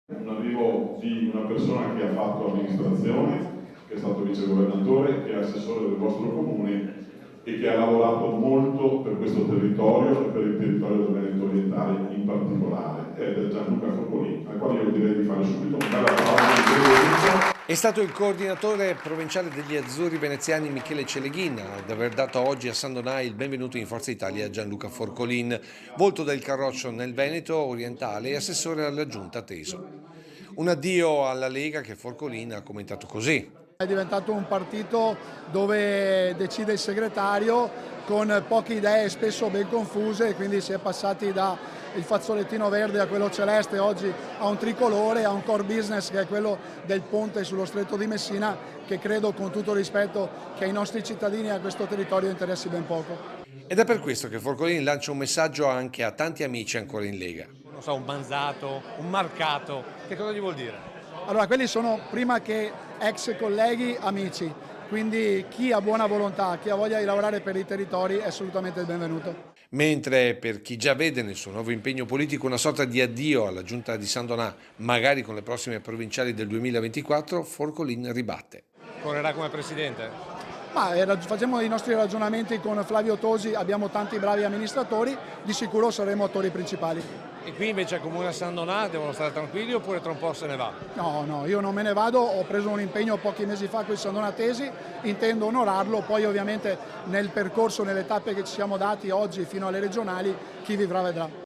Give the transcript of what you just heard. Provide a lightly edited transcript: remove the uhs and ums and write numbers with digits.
Un arrivo di una persona che ha fatto amministrazione, che è stato vicegovernatore, che è assessore del vostro comune e che ha lavorato molto per questo territorio e per il territorio del Veneto orientale in particolare, ed è Gianluca Forcolin, al quale io direi di fare subito un bel applauso. È stato il coordinatore provinciale degli azzurri veneziani Michele Celeghin ad aver dato oggi a San Donà il benvenuto in Forza Italia a Gianluca Forcolin, volto del Carroccio nel Veneto orientale e assessore alla giunta Teso. Un addio alla Lega che Forcolin ha commentato così. È diventato un partito dove decide il segretario con poche idee spesso ben confuse, e quindi si è passati dal fazzolettino verde a quello celeste, oggi a un tricolore, a un core business che è quello del ponte sullo stretto di Messina, che credo, con tutto rispetto, che ai nostri cittadini e a questo territorio interessi ben poco. Ed è per questo che Forcolin lancia un messaggio anche a tanti amici ancora in Lega. Non so, un Banzato, un Marcato, che cosa gli vuol dire? Allora, quelli sono, prima che ex colleghi, amici, quindi chi ha buona volontà, chi ha voglia di lavorare per i territori è assolutamente il benvenuto. Mentre per chi già vede nel suo nuovo impegno politico una sorta di addio alla giunta di San Donà, magari con le prossime provinciali del 2024, Forcolin ribatte. Correrà come presidente? Ma facciamo i nostri ragionamenti con Flavio Tosi, abbiamo tanti bravi amministratori, di sicuro saremo attori principali. E qui invece al comune a San Donà devono stare tranquilli oppure tra un po' se ne va? No, io non me ne vado, ho preso un impegno pochi mesi fa con i sandonatesi, intendo onorarlo, poi ovviamente nel percorso, nelle tappe che ci siamo dati oggi fino alle regionali, chi vivrà vedrà.